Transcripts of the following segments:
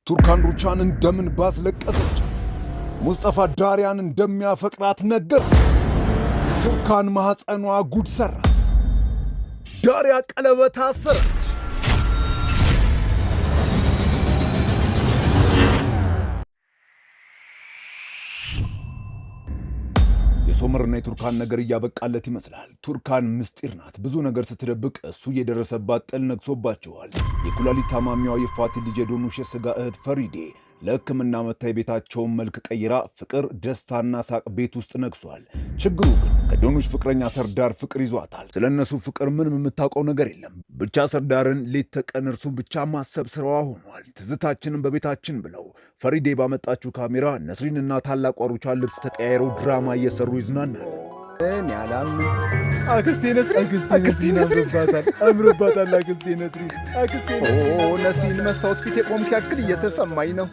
ቱርካን ሩቻን እንደምን ባስለቀሰች ሙስጠፋ ዳሪያን እንደሚያፈቅራት ነገር ቱርካን ማህፀኗ ጉድ ሰራ። ዳሪያ ቀለበት አሰረች። የሶመርና የቱርካን ነገር እያበቃለት ይመስላል። ቱርካን ምስጢር ናት። ብዙ ነገር ስትደብቅ እሱ የደረሰባት ጥል ነግሶባቸዋል። የኩላሊት ታማሚዋ የፋቲ ልጅ የዶኑሽ የሥጋ እህት ፈሪዴ ለሕክምና መታ የቤታቸውን መልክ ቀይራ ፍቅር፣ ደስታና ሳቅ ቤት ውስጥ ነግሷል። ችግሩ ግን ከዶኑሽ ፍቅረኛ ሰርዳር ፍቅር ይዟታል። ስለ እነሱ ፍቅር ምንም የምታውቀው ነገር የለም። ብቻ ሰርዳርን ሌት ተቀን እርሱን ብቻ ማሰብ ስራዋ ሆኗል። ትዝታችንን በቤታችን ብለው ፈሪዴ ባመጣችው ካሜራ ነስሪንና ታላቋ ሩቻን ልብስ ተቀያይረው ድራማ እየሰሩ ይዝናናሉ። እኔ አላምንም። አክስቴ ነስሪ አምሮባታል። አክስቴ ነስሪ ነስሪን መስታወት ፊት የቆምክ ያክል እየተሰማኝ ነው።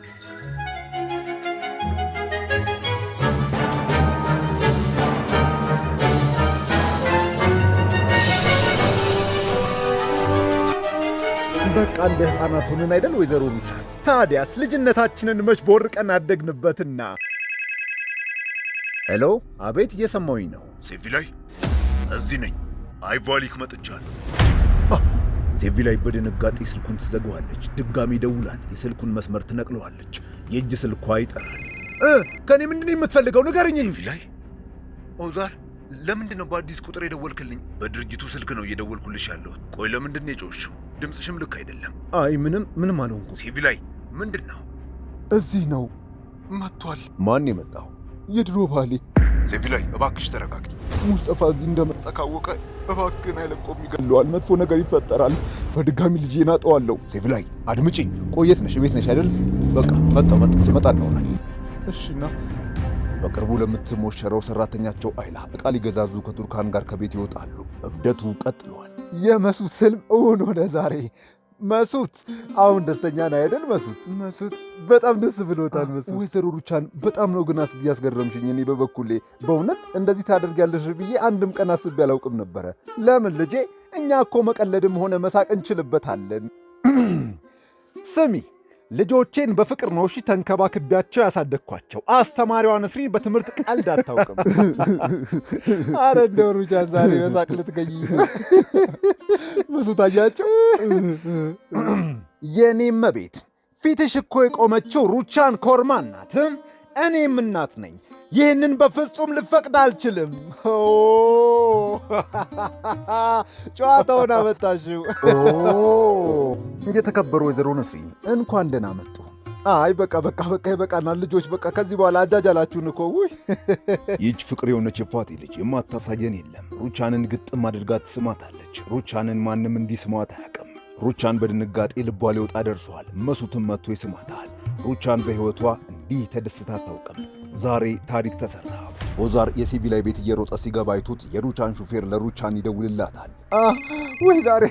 በቃ እንደ ሕፃናት ሆነን አይደል ወይዘሮ ሩቻ? ታዲያስ ልጅነታችንን መች ቦርቀን አደግንበትና። ሄሎ፣ አቤት፣ እየሰማሁኝ ነው። ሴቪ ላይ እዚህ ነኝ። አይቫሊክ መጥቻለሁ። ሴቪ ላይ በድንጋጤ ስልኩን ትዘጋዋለች። ድጋሚ ደውላል። የስልኩን መስመር ትነቅለዋለች። የእጅ ስልኳ ይጠራል። ከኔ ምንድን ነው የምትፈልገው? ንገረኝ። ሴቪ ላይ ኦዛር፣ ለምንድን ነው በአዲስ ቁጥር የደወልክልኝ? በድርጅቱ ስልክ ነው እየደወልኩልሽ ያለሁት። ቆይ ለምንድን ነው የጮሽው? ድምፅሽም ልክ አይደለም። አይ ምንም አልሆንኩም። ሴቪ ላይ ምንድን ነው? እዚህ ነው መጥቷል። ማን የመጣው? የድሮ ባሌ። ሴቪ ላይ እባክሽ ተረጋጊ። ሙስጠፋ እዚህ እንደመጣ ካወቀ እባክህን አይለቆም፣ ይገለዋል። መጥፎ ነገር ይፈጠራል። በድጋሚ ልጄን አጠዋለሁ። ሴቪ ላይ አድምጪኝ። ቆየት ነሽ? ቤት ነሽ አይደል? በቃ መጣ ስመጣ እንሆናል። እሺና በቅርቡ ለምትሞሸረው ሰራተኛቸው አይላ ዕቃ ሊገዛዙ ከቱርካን ጋር ከቤት ይወጣሉ። እብደቱ ቀጥሏል። የመሱት ህልም እውን ሆነ ዛሬ። መሱት አሁን ደስተኛ ነው አይደል? መሱት በጣም ደስ ብሎታል። መሱት ወይዘሮ ሩቻን በጣም ነው ግን ያስገረምሽኝ። እኔ በበኩሌ በእውነት እንደዚህ ታደርጊያለሽ ብዬ አንድም ቀን አስቤ አላውቅም ነበረ። ለምን ልጄ፣ እኛ እኮ መቀለድም ሆነ መሳቅ እንችልበታለን። ስሚ፣ ልጆቼን በፍቅር ነው እሺ ተንከባክቢያቸው ያሳደግኳቸው። አስተማሪዋ ነስሪን በትምህርት ቀልድ አታውቅም። አረ እንደው ሩቻን ዛሬ በሳቅ ልትገኝ። መሱት አያቸው። የኔም መቤት ፊትሽ እኮ የቆመችው ሩቻን ኮርማን ናት። እኔም እናት ነኝ። ይህንን በፍጹም ልፈቅድ አልችልም። ጨዋታውን አመጣሽው። የተከበሩ ወይዘሮ ነስሪን እንኳን ደህና መጡ። አይ በቃ ይበቃናል ልጆች፣ በቃ ከዚህ በኋላ አጃጃላችሁን እኮ። ይህች ፍቅር የሆነች የፋቴ ልጅ የማታሳየን የለም። ሩቻንን ግጥም አድርጋ ትስማታለች። ሩቻንን ማንም እንዲስማት አያውቅም። ሩቻን በድንጋጤ ልቧ ሊወጣ ደርሷል። መሱትም መጥቶ ይስማታል። ሩቻን በሕይወቷ እንዲህ ተደስታ አታውቅም። ዛሬ ታሪክ ተሰራ። ኦዛር የሴቪ ላይ ቤት እየሮጠ ሲገባ አይቶት የሩቻን ሹፌር ለሩቻን ይደውልላታል። ወይ ዛሬ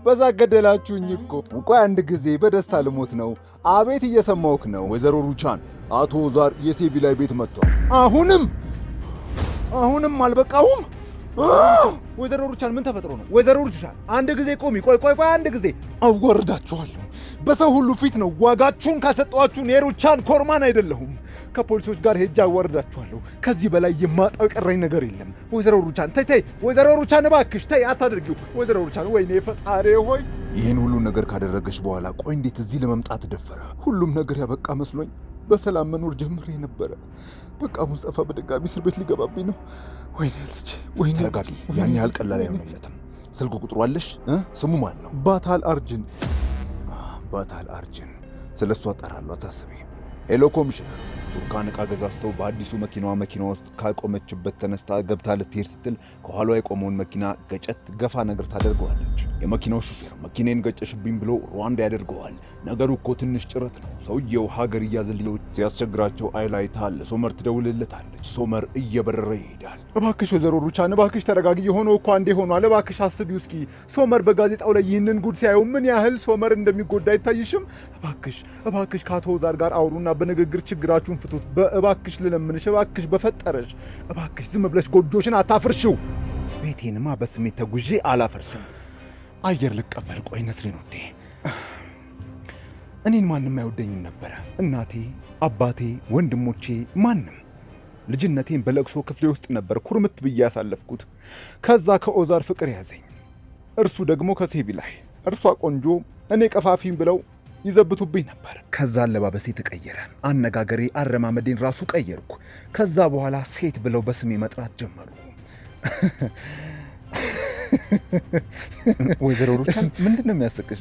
በዛ ገደላችሁኝ እኮ። ቆይ አንድ ጊዜ በደስታ ልሞት ነው። አቤት እየሰማሁህ ነው። ወይዘሮ ሩቻን፣ አቶ ኦዛር የሴቪ ላይ ቤት መጥቷል። አሁንም አልበቃሁም። ወይዘሮ ሩቻን ምን ተፈጥሮ ነው? ወይዘሮ ሩቻን አንድ ጊዜ ቆሚ። ቆይ አንድ ጊዜ አዋርዳችኋለሁ። በሰው ሁሉ ፊት ነው። ዋጋችሁን ካልሰጠኋችሁን የሩቻን ኮርማን አይደለሁም። ከፖሊሶች ጋር ሄጄ አዋርዳችኋለሁ። ከዚህ በላይ የማጣው የቀረኝ ነገር የለም። ወይዘሮ ሩቻን ተይ፣ ወይዘሮ ሩቻን እባክሽ ተይ፣ አታድርጊው። ወይዘሮ ሩቻን፣ ወይኔ ፈጣሪ ሆይ። ይህን ሁሉ ነገር ካደረገች በኋላ ቆይ እንዴት እዚህ ለመምጣት ደፈረ? ሁሉም ነገር ያበቃ መስሎኝ በሰላም መኖር ጀምሬ ነበረ። በቃ ሙስጠፋ በድጋሚ እስር ቤት ሊገባብኝ ነው። ወይኔ ልጅ፣ ወይኔ። ተረጋጊ። ያን ያህል ቀላል አይሆንለትም። ስልክ ቁጥሩ አለሽ? ስሙ ማን ነው? ባታል አርጅን። ባታል አርጅን። ስለ እሱ አጠራለሁ፣ አታስቢ። ሄሎ ኮሚሽነር። ቱርካን ዕቃ ገዛዝተው በአዲሱ መኪና ውስጥ ካቆመችበት ተነስታ ገብታ ልትሄድ ስትል ከኋሏ የቆመውን መኪና ገጨት ገፋ ነገር ታደርገዋለች። የመኪናው ሹፌር መኪናን ገጨሽብኝ ብሎ ሩዋንዳ ያደርገዋል። ነገሩ እኮ ትንሽ ጭረት ነው። ሰውየው ሀገር እያዘልየው ሲያስቸግራቸው አይላይታ ለሶመር ትደውልለታለች። ሶመር እየበረረ ይሄዳል። እባክሽ ወይዘሮ ሩቻን እባክሽ ተረጋጊ። የሆነው እኮ አንዴ ሆኗል። እባክሽ አስቢው እስኪ። ሶመር በጋዜጣው ላይ ይህንን ጉድ ሲያየው ምን ያህል ሶመር እንደሚጎዳ አይታይሽም? እባክሽ ከአቶ ኦዛር ጋር አውሩና በንግግር ችግራችሁን ፍቱት። በእባክሽ ልለምንሽ፣ እባክሽ በፈጠረሽ፣ እባክሽ ዝም ብለሽ ጎጆሽን አታፍርሽው። ቤቴንማ በስሜት ተጉዤ አላፈርስም። አየር ልቀበል። ቆይ ነስሪን ውዴ፣ እኔን ማንም አይወደኝም ነበረ። እናቴ፣ አባቴ፣ ወንድሞቼ፣ ማንም። ልጅነቴን በለቅሶ ክፍሌ ውስጥ ነበር ኩርምት ብዬ ያሳለፍኩት። ከዛ ከኦዛር ፍቅር ያዘኝ፣ እርሱ ደግሞ ከሴቪ ላይ። እርሷ ቆንጆ፣ እኔ ቀፋፊም ብለው ይዘብቱብኝ ነበር። ከዛ አለባበሴ ተቀየረ፣ አነጋገሬ፣ አረማመዴን ራሱ ቀየርኩ። ከዛ በኋላ ሴት ብለው በስሜ መጥራት ጀመሩ። ወይዘሮ ሩቻን ምንድን ነው የሚያስቅሽ?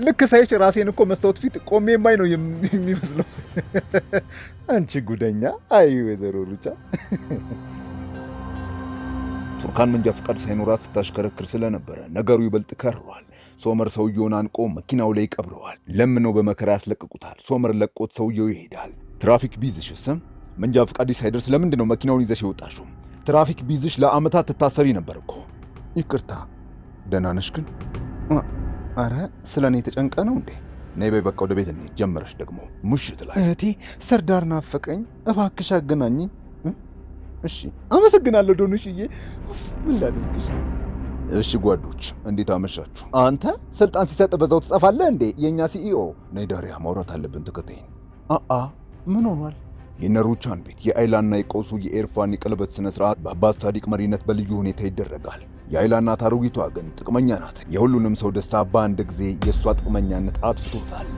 ልክ ሳይሽ ራሴን እኮ መስታወት ፊት ቆሜ የማይ ነው የሚመስለው። አንቺ ጉደኛ! አይ ወይዘሮ ሩቻን። ቱርካን መንጃ ፈቃድ ሳይኖራት ስታሽከረክር ስለነበረ ነገሩ ይበልጥ ከሯል። ሶመር ሰውየውን አንቆ መኪናው ላይ ቀብረዋል። ለምነው በመከራ ያስለቅቁታል። ሶመር ለቆት ሰውየው ይሄዳል። ትራፊክ ቢዝሽ ስም መንጃ ፈቃድ ሳይደርስ ለምንድን ነው መኪናውን ይዘሽ የወጣሽው? ትራፊክ ቢዝሽ ለአመታት ትታሰሪ ነበር እኮ። ይቅርታ። ደህና ነሽ ግን? አረ ስለ እኔ ተጨንቀ ነው እንዴ? ነይ በይ በቃ ወደ ቤት እንሂድ። ጀመረሽ ደግሞ ምሽት ላይ። እህቴ ሰርዳር ናፈቀኝ፣ እባክሽ አገናኝኝ። እሺ አመሰግናለሁ ዶኑሽዬ። ምን ላድርግሽ? እሺ ጓዶች እንዴት አመሻችሁ? አንተ ስልጣን ሲሰጥ በዛው ትጠፋለህ እንዴ? የኛ ሲኢኦ ነይ ዳሪያ፣ ማውራት አለብን። ተከተይኝ። ምን ሆኗል? የነሩቻን ቤት የአይላና የቆሱ የኤርፋን የቀለበት ስነ ስርዓት በአባት ሳዲቅ መሪነት በልዩ ሁኔታ ይደረጋል። የአይላ እናት አሮጊቷ ግን ጥቅመኛ ናት። የሁሉንም ሰው ደስታ በአንድ ጊዜ የእሷ ጥቅመኛነት አጥፍቶታል።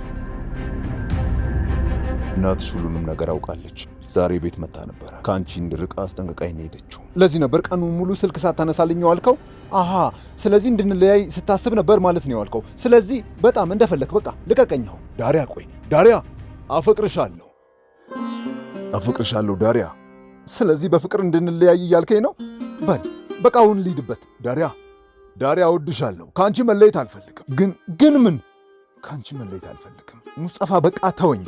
እናትሽ ሁሉንም ነገር አውቃለች። ዛሬ ቤት መታ ነበረ። ከአንቺ እንድርቅ አስጠንቀቃኝ ነው ሄደችው። ለዚህ ነበር ቀኑን ሙሉ ስልክ ሳታነሳልኝ ዋልከው? አሃ፣ ስለዚህ እንድንለያይ ስታስብ ነበር ማለት ነው ያልከው። ስለዚህ በጣም እንደፈለክ በቃ ልቀቀኛው። ዳሪያ ቆይ ዳሪያ፣ አፈቅርሻለሁ ዳሪያ። ስለዚህ በፍቅር እንድንለያይ እያልከኝ ነው? በል በቃ አሁን ልሂድበት። ዳሪያ እወድሻለሁ። ከአንቺ መለየት አልፈልግም። ግን ምን? ከአንቺ መለየት አልፈልግም ሙስጠፋ፣ በቃ ተወኝ።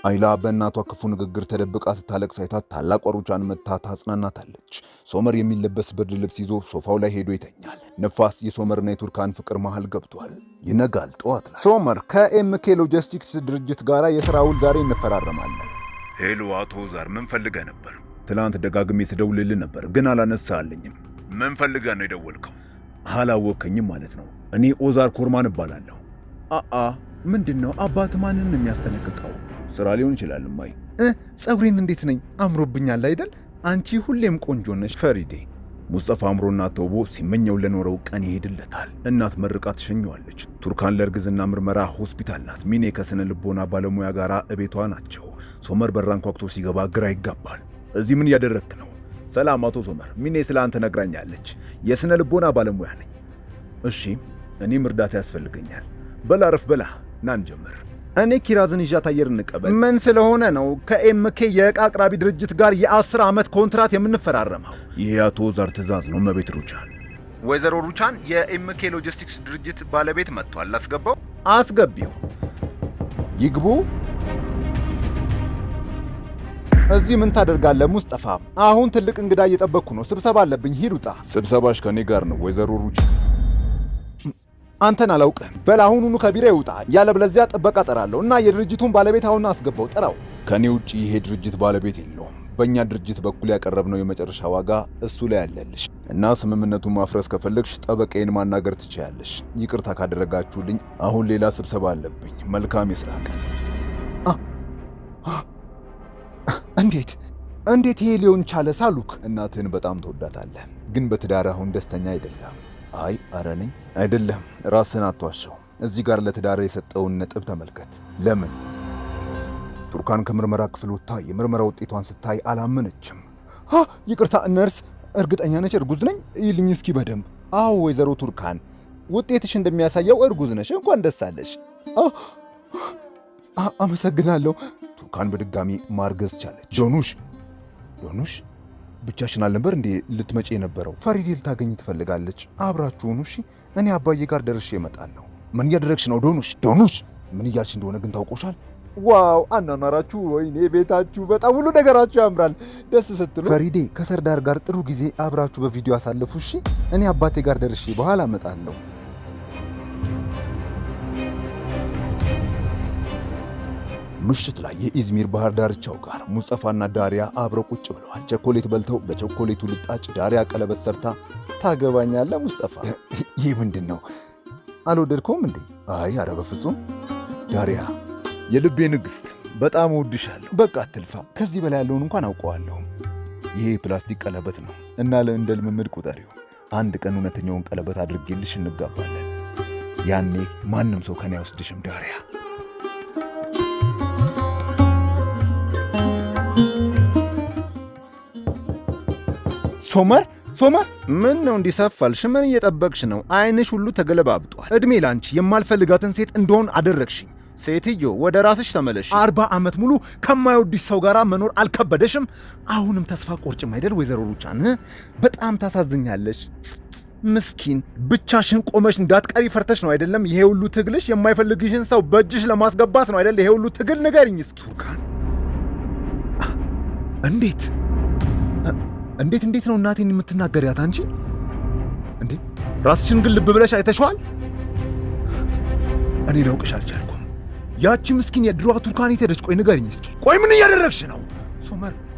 አይላ በእናቷ ክፉ ንግግር ተደብቃ ስታለቅስ አይታት ታላቋ ሩቻን መታ ታጽናናታለች። ሶመር የሚለበስ ብርድ ልብስ ይዞ ሶፋው ላይ ሄዶ ይተኛል። ነፋስ የሶመርና የቱርካን ፍቅር መሃል ገብቷል። ይነጋል። ጠዋት ላይ ሶመር ከኤምኬ ሎጂስቲክስ ድርጅት ጋር የሥራ ውል ዛሬ እንፈራረማለን። ሄሎ አቶ ኦዛር፣ ምን ፈልገህ ነበር? ትላንት ደጋግሜ ስደውልልህ ነበር ግን አላነሳልኝም። ምን ፈልገህ ነው የደወልከው? አላወከኝም ማለት ነው። እኔ ኦዛር ኮርማን እባላለሁ። ምንድን ነው አባት ማንን ነው የሚያስጠነቅቀው? ስራ ሊሆን ይችላል። ማይ ጸጉሬን እንዴት ነኝ? አምሮብኛል አይደል? አንቺ ሁሌም ቆንጆ ነሽ ፈሪዴ። ሙስጠፋ አምሮና ተውቦ ሲመኘው ለኖረው ቀን ይሄድለታል። እናት መርቃ ትሸኘዋለች። ቱርካን ለእርግዝና ምርመራ ሆስፒታል ናት። ሚኔ ከስነ ልቦና ባለሙያ ጋር እቤቷ ናቸው። ሶመር በራን ኳክቶ ሲገባ ግራ ይጋባል። እዚህ ምን እያደረግክ ነው? ሰላም አቶ ሶመር፣ ሚኔ ስለ አንተ ነግራኛለች። የስነ ልቦና ባለሙያ ነኝ። እሺ እኔም እርዳታ ያስፈልገኛል። በላ ረፍ በላ ናን ጀምር። እኔ ኪራዝን ይዣት አየር እንቀበል። ምን ስለሆነ ነው ከኤምኬ የዕቃ አቅራቢ ድርጅት ጋር የ10 ዓመት ኮንትራት የምንፈራረመው? ይሄ አቶ ኦዛር ትእዛዝ ነው። እመቤት ሩቻን። ወይዘሮ ሩቻን የኤምኬ ሎጂስቲክስ ድርጅት ባለቤት መጥቷል። አስገባው። አስገቢው። ይግቡ። እዚህ ምን ታደርጋለህ ሙስጠፋ? አሁን ትልቅ እንግዳ እየጠበቅኩ ነው። ስብሰባ አለብኝ። ሂድ ውጣ። ስብሰባሽ ከኔ ጋር ነው ወይዘሮ ሩቻን። አንተን አላውቅህም። በል አሁኑኑ ከቢራ ይውጣ፣ ያለበለዚያ ጥበቃ ጠራለሁ እና የድርጅቱን ባለቤት አሁን አስገባው። ጥራው። ከኔ ውጪ ይሄ ድርጅት ባለቤት የለውም። በእኛ ድርጅት በኩል ያቀረብነው የመጨረሻ ዋጋ እሱ ላይ ያለልሽ እና ስምምነቱን ማፍረስ ከፈለግሽ ጠበቃዬን ማናገር ትችያለሽ። ይቅርታ ካደረጋችሁልኝ አሁን ሌላ ስብሰባ አለብኝ። መልካም የሥራ ቀን። እንዴት ይሄ ሊሆን ቻለ? ሳሉክ እናትህን በጣም ትወዳታለህ፣ ግን በትዳር አሁን ደስተኛ አይደለም። አይ አረ ነኝ አይደለም። ራስህን አትዋሸው። እዚህ ጋር ለትዳር የሰጠውን ነጥብ ተመልከት። ለምን? ቱርካን ከምርመራ ክፍል ወጥታ የምርመራ ውጤቷን ስታይ አላመነችም። ይቅርታ ነርስ፣ እርግጠኛ ነች እርጉዝ ነኝ? ይልኝ እስኪ በደንብ። አዎ ወይዘሮ ቱርካን፣ ውጤትሽ እንደሚያሳየው እርጉዝ ነሽ። እንኳን ደስ አለሽ። አመሰግናለሁ። ቱርካን በድጋሚ ማርገዝ ቻለች። ዶኑሽ ብቻሽን አልነበር እንዴ ልትመጪ የነበረው? ፈሪዴ ልታገኝ ትፈልጋለች። አብራችሁ ሁኑ እሺ። እኔ አባዬ ጋር ደርሼ እመጣለሁ። ምን እያደረግሽ ነው ዶኑሽ? ምን እያልሽ እንደሆነ ግን ታውቆሻል? ዋው አኗኗራችሁ፣ ወይኔ ቤታችሁ፣ በጣም ሁሉ ነገራችሁ ያምራል። ደስ ስትሉ። ፈሪዴ ከሰርዳር ጋር ጥሩ ጊዜ አብራችሁ በቪዲዮ አሳልፉ እሺ። እኔ አባቴ ጋር ደርሼ በኋላ እመጣለሁ። ምሽት ላይ የኢዝሚር ባህር ዳርቻው ጋር ሙስጠፋና ዳሪያ አብረው ቁጭ ብለዋል። ቸኮሌት በልተው በቸኮሌቱ ልጣጭ ዳሪያ ቀለበት ሰርታ ታገባኛለህ ሙስጠፋ? ይህ ምንድን ነው? አልወደድከውም እንዴ? አይ ኧረ በፍጹም ዳሪያ፣ የልቤ ንግሥት በጣም እወድሻለሁ። በቃ አትልፋ። ከዚህ በላይ ያለውን እንኳን አውቀዋለሁ። ይሄ ፕላስቲክ ቀለበት ነው እና እንደ ልምምድ ቁጠሪው። አንድ ቀን እውነተኛውን ቀለበት አድርጌልሽ እንጋባለን። ያኔ ማንም ሰው ከኔ አይወስድሽም ዳሪያ። ሶመር ምን ነው እንዲሰፋልሽ? ምን እየጠበቅሽ ነው? አይንሽ ሁሉ ተገለባብጧል። እድሜ ላንቺ የማልፈልጋትን ሴት እንደሆን አደረግሽኝ። ሴትዮ ወደ ራስሽ ተመለሽ። 40 ዓመት ሙሉ ከማይወድሽ ሰው ጋር መኖር አልከበደሽም? አሁንም ተስፋ ቆርጭም አይደል ወይዘሮ ሩቻን? በጣም ታሳዝኛለሽ። ምስኪን ብቻሽን ቆመሽ እንዳትቀሪ ፈርተሽ ነው አይደለም ይሄ ሁሉ ትግልሽ? የማይፈልግሽን ሰው በእጅሽ ለማስገባት ነው አይደል ይሄ ሁሉ ትግል? ንገሪኝ እስኪ ቱርካን። እንዴት ነው እናቴን የምትናገሪያት አንቺ? እንዴ ራስሽን ግን ልብ ብለሽ አይተሽዋል? እኔ ላውቅሽ አልቻልኩም። ያቺ ምስኪን የድሮዋ ቱርካን ሄደች። ቆይ ንገሪኝ እስኪ። ቆይ ምን እያደረግሽ ነው?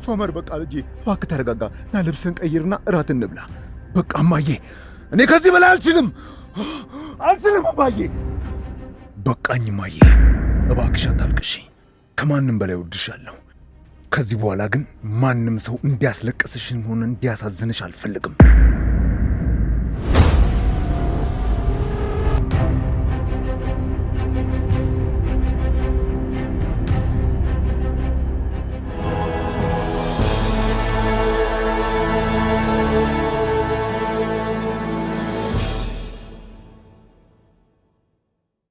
ሶመር በቃ ልጄ እባክህ ተረጋጋ። ና ልብስን ቀይርና እራት እንብላ። በቃ እማዬ፣ እኔ ከዚህ በላይ አልችልም እማዬ። በቃኝ እማዬ፣ እባክሽ አታልቅሺ። ከማንም በላይ ወድሻለሁ። ከዚህ በኋላ ግን ማንም ሰው እንዲያስለቅስሽም ሆነ እንዲያሳዝንሽ አልፈልግም።